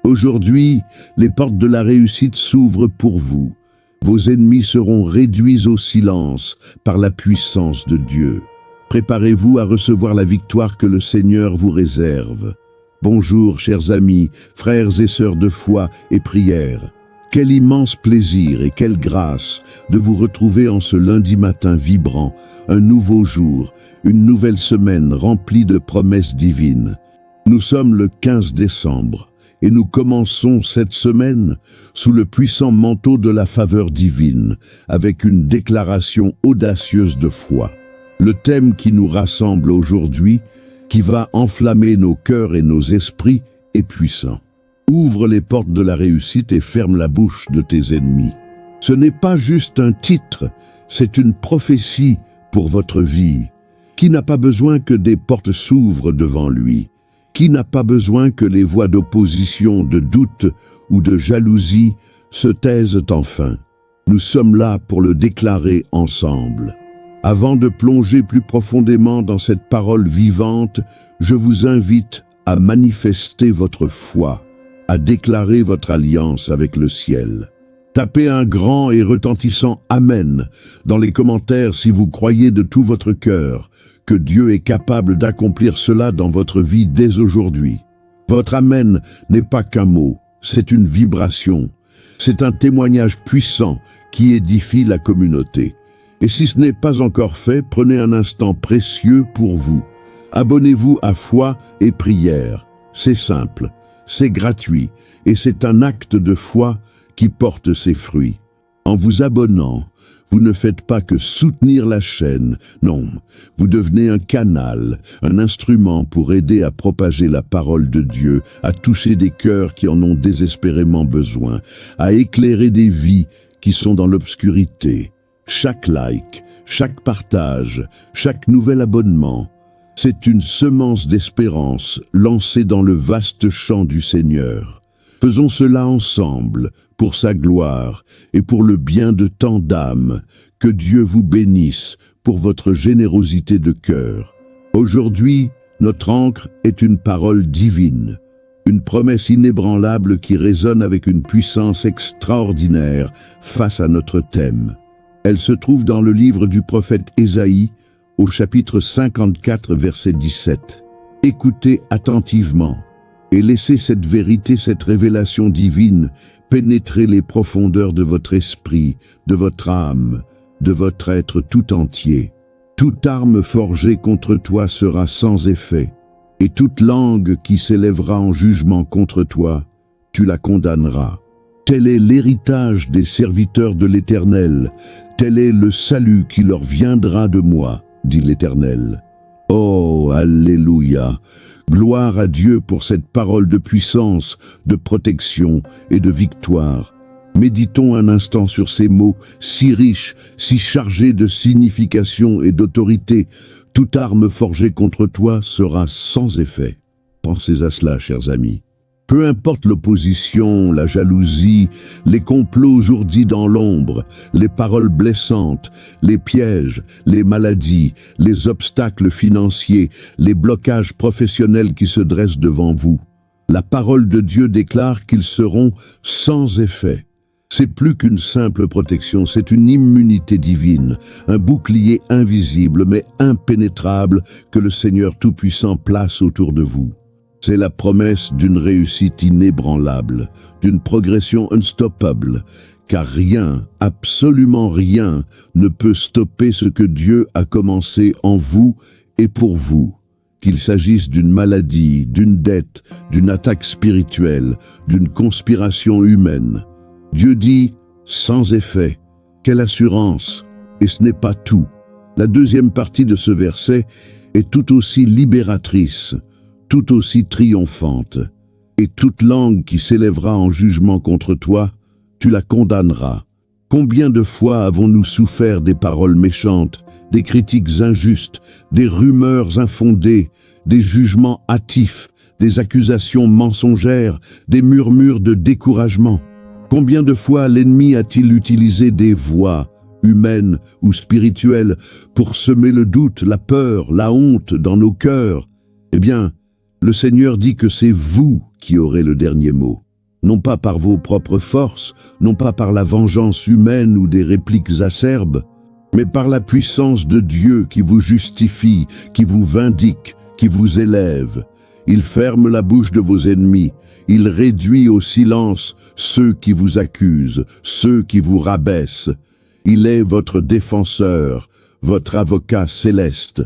Aujourd'hui, les portes de la réussite s'ouvrent pour vous. Vos ennemis seront réduits au silence par la puissance de Dieu. Préparez-vous à recevoir la victoire que le Seigneur vous réserve. Bonjour, chers amis, frères et sœurs de foi et prière. Quel immense plaisir et quelle grâce de vous retrouver en ce lundi matin vibrant, un nouveau jour, une nouvelle semaine remplie de promesses divines. Nous sommes le 15 décembre et nous commençons cette semaine sous le puissant manteau de la faveur divine avec une déclaration audacieuse de foi. Le thème qui nous rassemble aujourd'hui, qui va enflammer nos cœurs et nos esprits, est puissant. Ouvre les portes de la réussite et ferme la bouche de tes ennemis. Ce n'est pas juste un titre, c'est une prophétie pour votre vie. Qui n'a pas besoin que des portes s'ouvrent devant lui? Qui n'a pas besoin que les voix d'opposition, de doute ou de jalousie se taisent enfin? Nous sommes là pour le déclarer ensemble. Avant de plonger plus profondément dans cette parole vivante, je vous invite à manifester votre foi, à déclarer votre alliance avec le ciel. Tapez un grand et retentissant « Amen » dans les commentaires si vous croyez de tout votre cœur que Dieu est capable d'accomplir cela dans votre vie dès aujourd'hui. Votre « Amen » n'est pas qu'un mot, c'est une vibration. C'est un témoignage puissant qui édifie la communauté. Et si ce n'est pas encore fait, prenez un instant précieux pour vous. Abonnez-vous à Foi et Prière. C'est simple, c'est gratuit et c'est un acte de foi qui porte ses fruits. En vous abonnant, vous ne faites pas que soutenir la chaîne, non, vous devenez un canal, un instrument pour aider à propager la parole de Dieu, à toucher des cœurs qui en ont désespérément besoin, à éclairer des vies qui sont dans l'obscurité. Chaque like, chaque partage, chaque nouvel abonnement, c'est une semence d'espérance lancée dans le vaste champ du Seigneur. Faisons cela ensemble, pour sa gloire et pour le bien de tant d'âmes. Que Dieu vous bénisse pour votre générosité de cœur. Aujourd'hui, notre ancre est une parole divine, une promesse inébranlable qui résonne avec une puissance extraordinaire face à notre thème. Elle se trouve dans le livre du prophète Ésaïe, au chapitre 54, verset 17. Écoutez attentivement et laissez cette vérité, cette révélation divine pénétrer les profondeurs de votre esprit, de votre âme, de votre être tout entier. Toute arme forgée contre toi sera sans effet, et toute langue qui s'élèvera en jugement contre toi, tu la condamneras. Tel est l'héritage des serviteurs de l'Éternel, tel est le salut qui leur viendra de moi, dit l'Éternel. Oh, alléluia! Gloire à Dieu pour cette parole de puissance, de protection et de victoire. Méditons un instant sur ces mots si riches, si chargés de signification et d'autorité. Toute arme forgée contre toi sera sans effet. Pensez à cela, chers amis. Peu importe l'opposition, la jalousie, les complots ourdis dans l'ombre, les paroles blessantes, les pièges, les maladies, les obstacles financiers, les blocages professionnels qui se dressent devant vous. La parole de Dieu déclare qu'ils seront sans effet. C'est plus qu'une simple protection, c'est une immunité divine, un bouclier invisible mais impénétrable que le Seigneur Tout-Puissant place autour de vous. C'est la promesse d'une réussite inébranlable, d'une progression unstoppable, car rien, absolument rien, ne peut stopper ce que Dieu a commencé en vous et pour vous. Qu'il s'agisse d'une maladie, d'une dette, d'une attaque spirituelle, d'une conspiration humaine. Dieu dit « sans effet ». Quelle assurance! Et ce n'est pas tout. La deuxième partie de ce verset est tout aussi libératrice, tout aussi triomphante. Et toute langue qui s'élèvera en jugement contre toi, tu la condamneras. Combien de fois avons-nous souffert des paroles méchantes, des critiques injustes, des rumeurs infondées, des jugements hâtifs, des accusations mensongères, des murmures de découragement? Combien de fois l'ennemi a-t-il utilisé des voix, humaines ou spirituelles, pour semer le doute, la peur, la honte dans nos cœurs? Eh bien, le Seigneur dit que c'est vous qui aurez le dernier mot. non pas par vos propres forces, non pas par la vengeance humaine ou des répliques acerbes, mais par la puissance de Dieu qui vous justifie, qui vous vindique, qui vous élève. Il ferme la bouche de vos ennemis, il réduit au silence ceux qui vous accusent, ceux qui vous rabaissent. Il est votre défenseur, votre avocat céleste.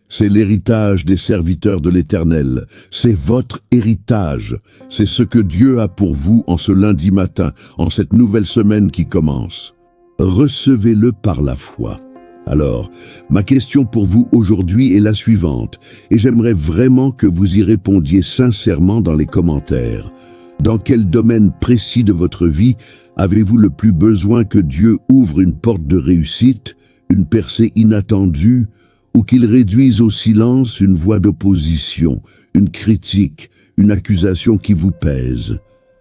C'est l'héritage des serviteurs de l'Éternel. C'est votre héritage. C'est ce que Dieu a pour vous en ce lundi matin, en cette nouvelle semaine qui commence. Recevez-le par la foi. Alors, ma question pour vous aujourd'hui est la suivante, et j'aimerais vraiment que vous y répondiez sincèrement dans les commentaires. Dans quel domaine précis de votre vie avez-vous le plus besoin que Dieu ouvre une porte de réussite, une percée inattendue, ou qu'il réduise au silence une voix d'opposition, une critique, une accusation qui vous pèse?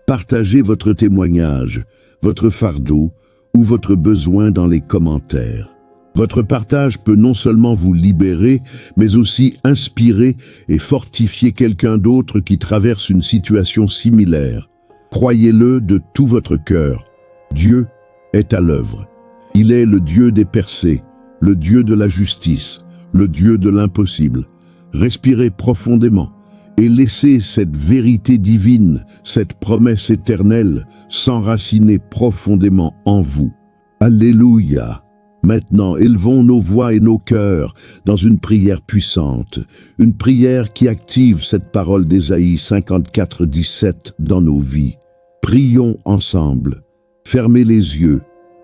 Partagez votre témoignage, votre fardeau ou votre besoin dans les commentaires. Votre partage peut non seulement vous libérer, mais aussi inspirer et fortifier quelqu'un d'autre qui traverse une situation similaire. Croyez-le de tout votre cœur. Dieu est à l'œuvre. Il est le Dieu des percées, le Dieu de la justice, le Dieu de l'impossible. Respirez profondément et laissez cette vérité divine, cette promesse éternelle, s'enraciner profondément en vous. Alléluia! Maintenant, élevons nos voix et nos cœurs dans une prière puissante, une prière qui active cette parole d'Ésaïe 54, 17 dans nos vies. Prions ensemble. Fermez les yeux,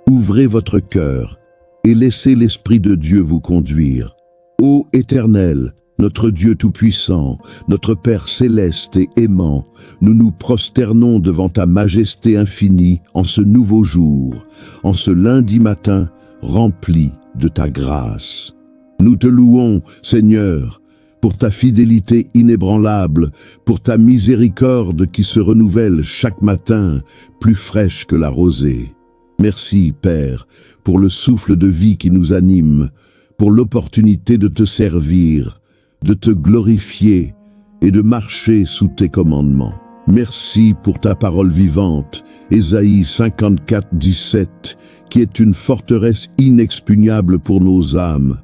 ouvrez votre cœur et laissez l'Esprit de Dieu vous conduire. Ô Éternel, notre Dieu tout-puissant, notre Père céleste et aimant, nous nous prosternons devant ta majesté infinie en ce nouveau jour, en ce lundi matin rempli de ta grâce. Nous te louons, Seigneur, pour ta fidélité inébranlable, pour ta miséricorde qui se renouvelle chaque matin, plus fraîche que la rosée. Merci, Père, pour le souffle de vie qui nous anime, pour l'opportunité de te servir, de te glorifier et de marcher sous tes commandements. Merci pour ta parole vivante, Ésaïe 54, 17, qui est une forteresse inexpugnable pour nos âmes,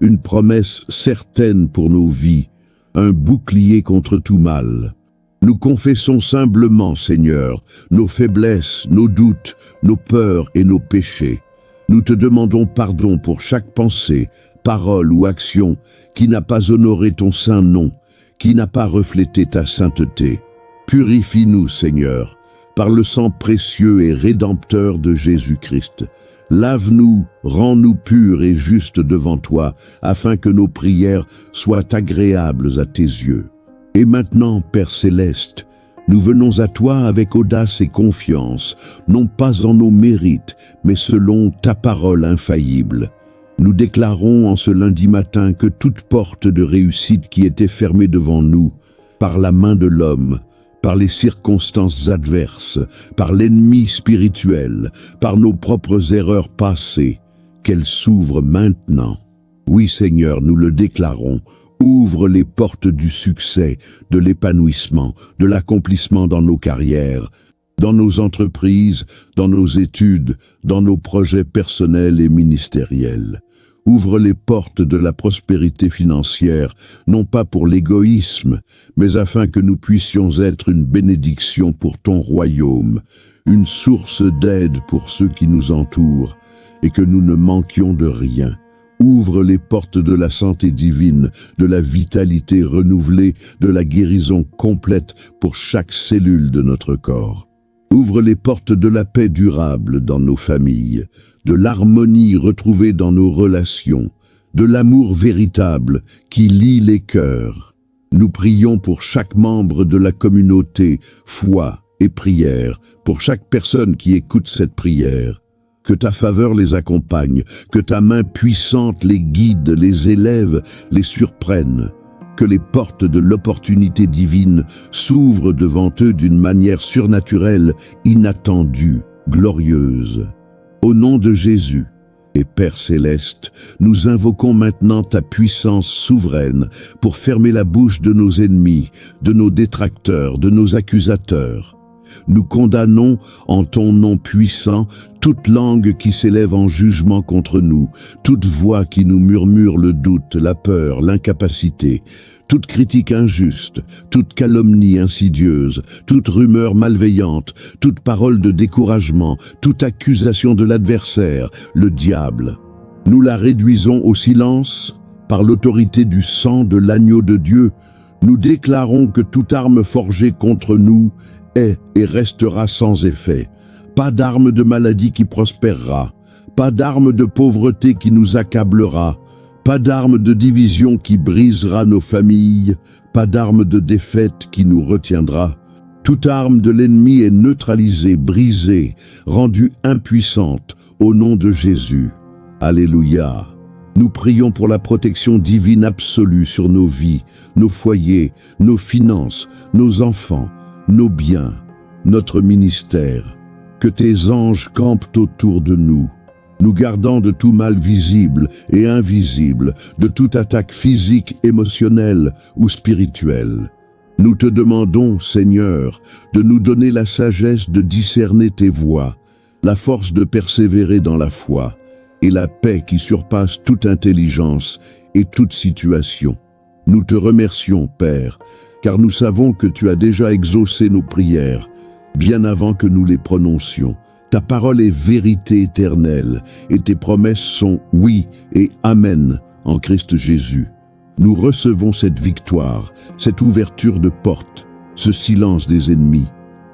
une promesse certaine pour nos vies, un bouclier contre tout mal. Nous confessons humblement, Seigneur, nos faiblesses, nos doutes, nos peurs et nos péchés. Nous te demandons pardon pour chaque pensée, parole ou action qui n'a pas honoré ton saint nom, qui n'a pas reflété ta sainteté. Purifie-nous, Seigneur, par le sang précieux et rédempteur de Jésus-Christ. Lave-nous, rends-nous purs et justes devant toi, afin que nos prières soient agréables à tes yeux. Et maintenant, Père céleste, nous venons à toi avec audace et confiance, non pas en nos mérites, mais selon ta parole infaillible. Nous déclarons en ce lundi matin que toute porte de réussite qui était fermée devant nous, par la main de l'homme, par les circonstances adverses, par l'ennemi spirituel, par nos propres erreurs passées, qu'elle s'ouvre maintenant. Oui, Seigneur, nous le déclarons, ouvre les portes du succès, de l'épanouissement, de l'accomplissement dans nos carrières, dans nos entreprises, dans nos études, dans nos projets personnels et ministériels. Ouvre les portes de la prospérité financière, non pas pour l'égoïsme, mais afin que nous puissions être une bénédiction pour ton royaume, une source d'aide pour ceux qui nous entourent, et que nous ne manquions de rien. Ouvre les portes de la santé divine, de la vitalité renouvelée, de la guérison complète pour chaque cellule de notre corps. Ouvre les portes de la paix durable dans nos familles, de l'harmonie retrouvée dans nos relations, de l'amour véritable qui lie les cœurs. Nous prions pour chaque membre de la communauté, foi et prière, pour chaque personne qui écoute cette prière. Que ta faveur les accompagne, que ta main puissante les guide, les élève, les surprenne. Que les portes de l'opportunité divine s'ouvrent devant eux d'une manière surnaturelle, inattendue, glorieuse. Au nom de Jésus et Père céleste, nous invoquons maintenant ta puissance souveraine pour fermer la bouche de nos ennemis, de nos détracteurs, de nos accusateurs. Nous condamnons, en ton nom puissant, toute langue qui s'élève en jugement contre nous, toute voix qui nous murmure le doute, la peur, l'incapacité, toute critique injuste, toute calomnie insidieuse, toute rumeur malveillante, toute parole de découragement, toute accusation de l'adversaire, le diable. Nous la réduisons au silence par l'autorité du sang de l'agneau de Dieu. Nous déclarons que toute arme forgée contre nous est et restera sans effet. Pas d'arme de maladie qui prospérera, pas d'arme de pauvreté qui nous accablera, pas d'arme de division qui brisera nos familles, pas d'arme de défaite qui nous retiendra. Toute arme de l'ennemi est neutralisée, brisée, rendue impuissante au nom de Jésus. Alléluia. Nous prions pour la protection divine absolue sur nos vies, nos foyers, nos finances, nos enfants, nos biens, notre ministère. Que tes anges campent autour de nous, nous gardant de tout mal visible et invisible, de toute attaque physique, émotionnelle ou spirituelle. Nous te demandons, Seigneur, de nous donner la sagesse de discerner tes voies, la force de persévérer dans la foi, et la paix qui surpasse toute intelligence et toute situation. Nous te remercions, Père, car nous savons que tu as déjà exaucé nos prières, bien avant que nous les prononcions. Ta parole est vérité éternelle, et tes promesses sont oui et amen en Christ Jésus. Nous recevons cette victoire, cette ouverture de porte, ce silence des ennemis.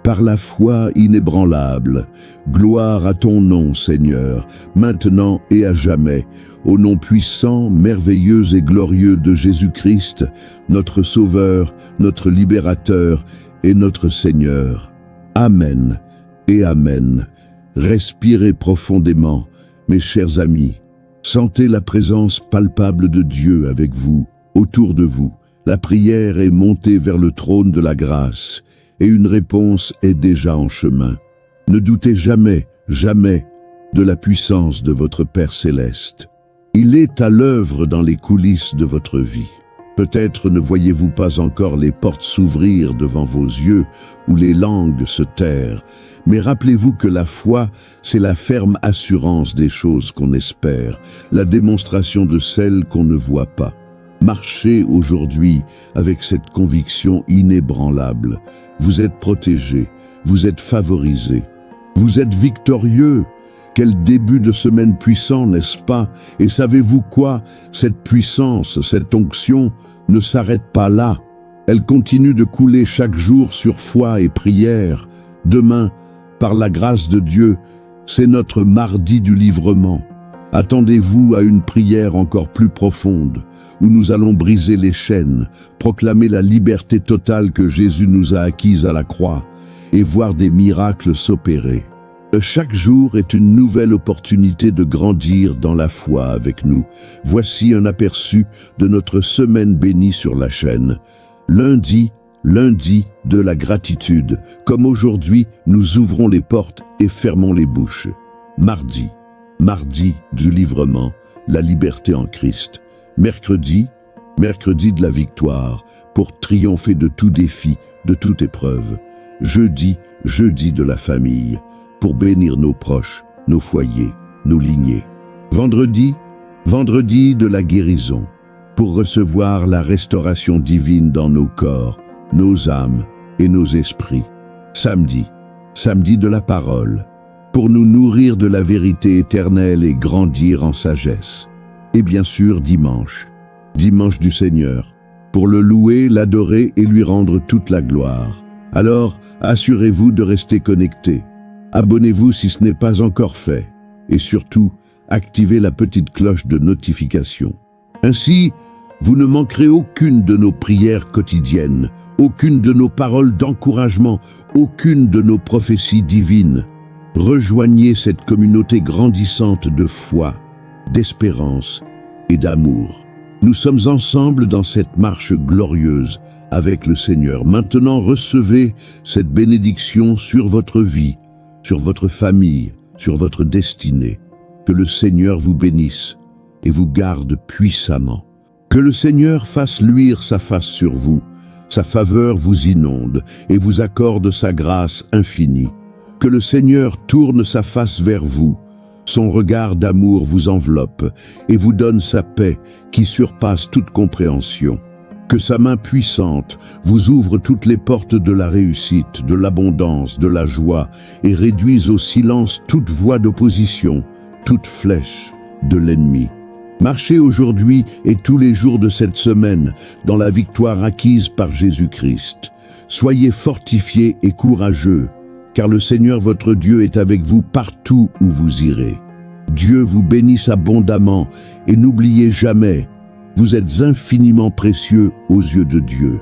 Par la foi inébranlable, gloire à ton nom, Seigneur, maintenant et à jamais, au nom puissant, merveilleux et glorieux de Jésus-Christ, notre Sauveur, notre Libérateur et notre Seigneur. Amen et amen. Respirez profondément, mes chers amis. Sentez la présence palpable de Dieu avec vous, autour de vous. La prière est montée vers le trône de la grâce, et une réponse est déjà en chemin. Ne doutez jamais, jamais de la puissance de votre Père céleste. Il est à l'œuvre dans les coulisses de votre vie. Peut-être ne voyez-vous pas encore les portes s'ouvrir devant vos yeux ou les langues se taire, mais rappelez-vous que la foi, c'est la ferme assurance des choses qu'on espère, la démonstration de celles qu'on ne voit pas. Marchez aujourd'hui avec cette conviction inébranlable. Vous êtes protégé, vous êtes favorisé, vous êtes victorieux. Quel début de semaine puissant, n'est-ce pas? Et savez-vous quoi? Cette puissance, cette onction ne s'arrête pas là. Elle continue de couler chaque jour sur foi et prière. Demain, par la grâce de Dieu, c'est notre mardi du livrement. Attendez-vous à une prière encore plus profonde, où nous allons briser les chaînes, proclamer la liberté totale que Jésus nous a acquise à la croix, et voir des miracles s'opérer. Chaque jour est une nouvelle opportunité de grandir dans la foi avec nous. Voici un aperçu de notre semaine bénie sur la chaîne. Lundi de la gratitude. Comme aujourd'hui, nous ouvrons les portes et fermons les bouches. Mardi du livrement, la liberté en Christ. Mercredi de la victoire, pour triompher de tout défi, de toute épreuve. Jeudi de la famille, pour bénir nos proches, nos foyers, nos lignées. Vendredi de la guérison, pour recevoir la restauration divine dans nos corps, nos âmes et nos esprits. Samedi de la parole, pour nous nourrir de la vérité éternelle et grandir en sagesse. Et bien sûr, dimanche du Seigneur, pour le louer, l'adorer et lui rendre toute la gloire. Alors, assurez-vous de rester connectés. Abonnez-vous si ce n'est pas encore fait. Et surtout, activez la petite cloche de notification. Ainsi, vous ne manquerez aucune de nos prières quotidiennes, aucune de nos paroles d'encouragement, aucune de nos prophéties divines. Rejoignez cette communauté grandissante de foi, d'espérance et d'amour. Nous sommes ensemble dans cette marche glorieuse avec le Seigneur. Maintenant, recevez cette bénédiction sur votre vie, sur votre famille, sur votre destinée. Que le Seigneur vous bénisse et vous garde puissamment. Que le Seigneur fasse luire sa face sur vous, sa faveur vous inonde et vous accorde sa grâce infinie. Que le Seigneur tourne sa face vers vous, son regard d'amour vous enveloppe et vous donne sa paix qui surpasse toute compréhension. Que sa main puissante vous ouvre toutes les portes de la réussite, de l'abondance, de la joie et réduise au silence toute voix d'opposition, toute flèche de l'ennemi. Marchez aujourd'hui et tous les jours de cette semaine dans la victoire acquise par Jésus-Christ. Soyez fortifiés et courageux, car le Seigneur votre Dieu est avec vous partout où vous irez. Dieu vous bénisse abondamment et n'oubliez jamais, vous êtes infiniment précieux aux yeux de Dieu.